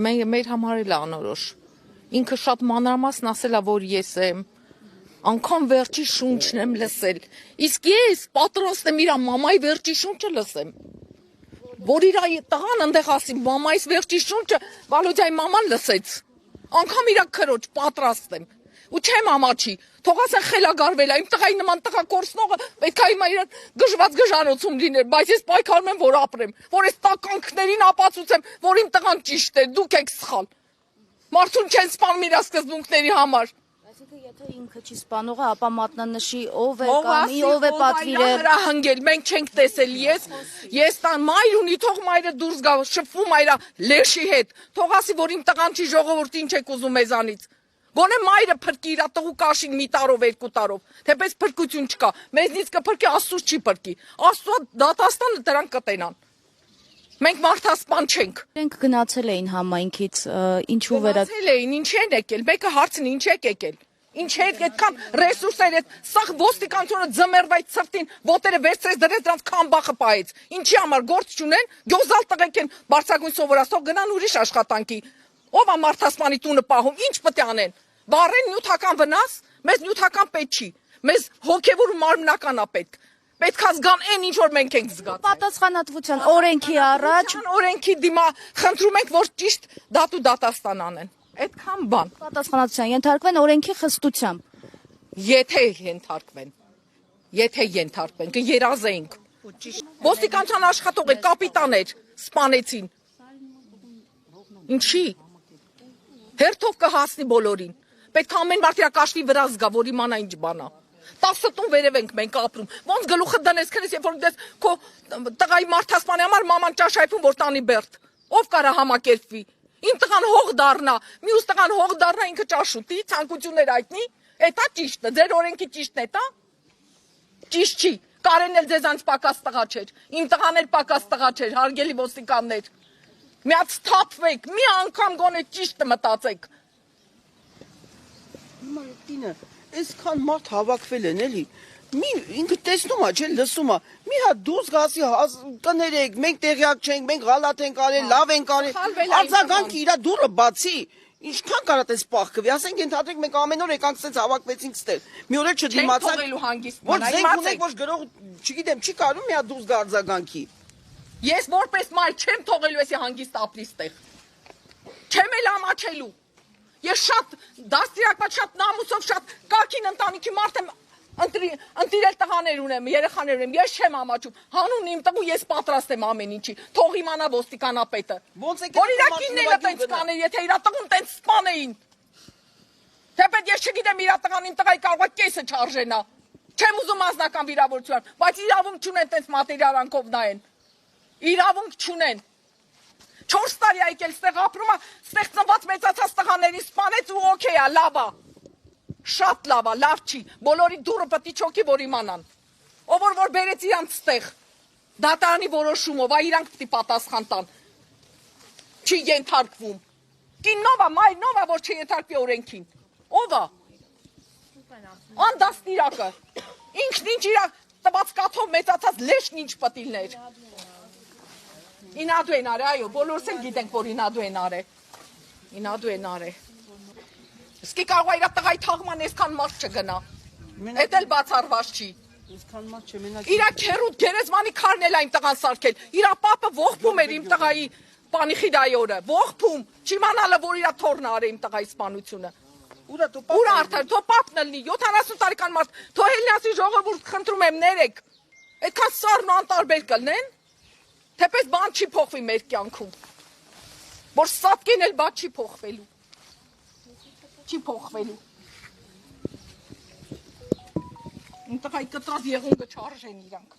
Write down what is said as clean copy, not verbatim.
Մեր համար էլ անորոշ։ Ինքը շատ մանրամասն ասել է, որ ես եմ, անգամ վերջի շունչն եմ լսել։ Իսկ ես պատրաստ եմ իր մամայի վերջի շունչը լսեմ։ Որ իր տղան ընդեղ ասի, մամայիս վերջի շունչը Վալոդյայի մաման լսեց։ Անգամ իր քրոջ պատրաստ եմ։ Ու չեմ ամաչի, թող ասեն խելագարվել է, իմ տղայի նման տղա կորցնողը պետք է հիմա իր գժված գժանոցում լիներ, բայց ես պայքարում եմ, որ ապրեմ, որ այս տականքներին ապացուցեմ, որ իմ տղան ճիշտ է, դուք եք սխալ։ Մարդուն չեն սպանում իր սկզբունքների համար։ Այսինքն եթե ինքը չի սպանողը, ապա մատնանշի ով է կանի, ով է պատվիրել։ Հրահանգել, մենք չենք տեսել, ես տան մայր ունի, թող մայրը դուրս գա, շփվում այրա լեշի հետ, թող ասի, որ իմ տղան չի, ժողովուրդ, ինչ եք ուզում մեզանից։ Գոնե մայրը փրկի իր տղու կաշին մի տարով, երկու տարով, թեպետ փրկություն չկա, մեզնից կփրկի, Աստծուց չի փրկի, Աստծո դատաստանը դրանք կտենան։ Մենք մարդասպան չենք։ Իրենք գնացել էին համայնքից, ինչու վերա։ Գնացել էին, ինչ են եկել, մեկը հարցն ինչ եք եկել։ Ինչ հետ այդքան ռեսուրսներ այդ սա ոստիկանությունը ձմեռվայ ցրտին ոտերը վերցրեց դրեց դրանց քամբախը պահեց։ Ինչի համար գործ չունեն, գյոզալ տղեկ են բարձրագույն սովորածով գնան ուրիշ աշխատանքի։ Ով է մարդասպանի տունը պահում, ինչ պետք է անեն։ Վառեն նյութական վնաս, մեզ նյութական պետք չի։ Մեզ հոգևոր ու մարմնական է պետք։ Պետք է զգան այն ինչ որ մենք ենք զգացել։ Պատասխանատվության օրենքի առաջ օրենքի դիմա խնդրում ենք, որ ճիշտ դատու դատաստան անեն։ Այդքան բան։ պատասխանատվության ենթարկվեն օրենքի խստությամբ։ Եթե ենթարկվեն, կերազեինք։ Ոստիկանության աշխատող էր, կապիտան էր, սպանեցին։ Ինչի։ Հերթով կհասնի բոլորին։ Պետք է ամեն մարդ իր կաշվի վրա զգա, որ իմանա ինչ բան է։ 10 տուն վերև ենք մենք ապրում։ Ոնց գլուխը դնես քնես, երբ որ դες քո տղայի մարդասպանի համար մաման ճաշայփում որ տանի բերդ։ Ով կարա համակերպվի։ Իմ տղան հող դառնա, մյուս տղան հող դառնա, ինքը ճաշ ուտի, ցանկություններ այտնի։ Էտա ճիշտը, ձեր օրենքի ճիշտն է, դա։ Ճիշտ չի։ Կարեն էլ ձեզանց պակաս տղա չէր։ Իմ տղան էլ պակաս տղա չէր, հարգելի ոստիկաններ։ Միած թափվեք, մի անգամ գոնե ճիշտը մտածեք։ Հիմա տինը, այսքան մարդ հավաքվել են էլի։ Մի ինքը տեսնում է, չէ, լսում է։ Մի հատ դուրս գասի կներեք, մենք տեղյակ չենք, մենք գալատ ենք արել, լավ ենք արել։ Արձագանքի իր դուրը բացի։ Ինչքան կարա տես պահկվի, ասենք ենթադրենք մենք ամեն օր եկանք ցենց հավաքվեցինք ստել։ Մի օր էլ չդիմացանք։ Որ զենք ունենք, որ գրող, չգիտեմ, չի կարում մի հատ դուրս գա արձագանքի։ Ես որպես մայր չեմ թողելու էսի հանգիստ ապրի ստեղ։ Չեմ էլ ամաչելու։ Ես շատ դաստիարակված, շատ նամուսով, շատ կակին ընտանիքի մարդ եմ ընտիրել տղաներ ունեմ, երեխաներ ունեմ, ես չեմ ամաչում։ Հանուն իմ տղու ես պատրաստ եմ ամեն ինչի։ Թող իմանա ոստիկանապետը։ Որ իր կինները տենց կանեն, եթե իր տղուն տենց սպանեին։ Թեպետ ես չգիտեմ իր տղան իմ տղայի կարող է կեսը չարժենա։ Չեմ ուզում անձնական վիրավորություն, բայց իրավունք չունեն տենց մատերիալանքով նայեն։ Իրավունք չունեն։ 4 տարի է եկել ստեղ ապրում է, ստեղ ծնված մեծացած տղաներին սպանեց ու օքեյ է, լավ է։ Շատ լավ է, լավ չի։ Բոլորի դուրը պետք է չոքի, որ իմանան։ Ով որ բերեց իրանց ստեղ։ Դատարանի որոշումով, իրանք պետք է պատասխան տան։ Չի ենթարկվում։ Կիննով է, մայրնով է, որ չենթարկվի օրենքին։ Ով է։ Անդաստիրակը։ Ինքն ինչ իր տված կաթով մեծացած լեշն ինչ պետք է լիներ։ Ինադու են արե, այո, բոլորս էլ գիտենք, որ ինադու են արե։ Ինադու են արե։ Իսկի կարող է իր տղայի թաղման այսքան մարդ չգնա։ Էդ էլ բացառված չի։ Այսքան մարդ չմենակ։ Իրա քերուտ գերեզմանի քարն էլ այն տղան սարքել։ Իրա պապը ողբում էր իմ տղայի պանիխիդայի օրը։ Ողբում, չիմանալը, որ իրա թորն արե իմ տղայի սպանությունը։ Ուր արդար, թո պապն լինի, 70 տարեկան մարդ, թո հելնասի ժողովուրդ խնդրում եմ ներեք։ Այդքան սառն ու անտարբեր կլնեն։ Թեպետ բան չի փոխվի մեր կյանքում։ Որ սատկեն էլ բան չի փոխվելու։ Չի փոխվելու։ Ինտեղայի կտրած եղունգը չարժեն իրանք։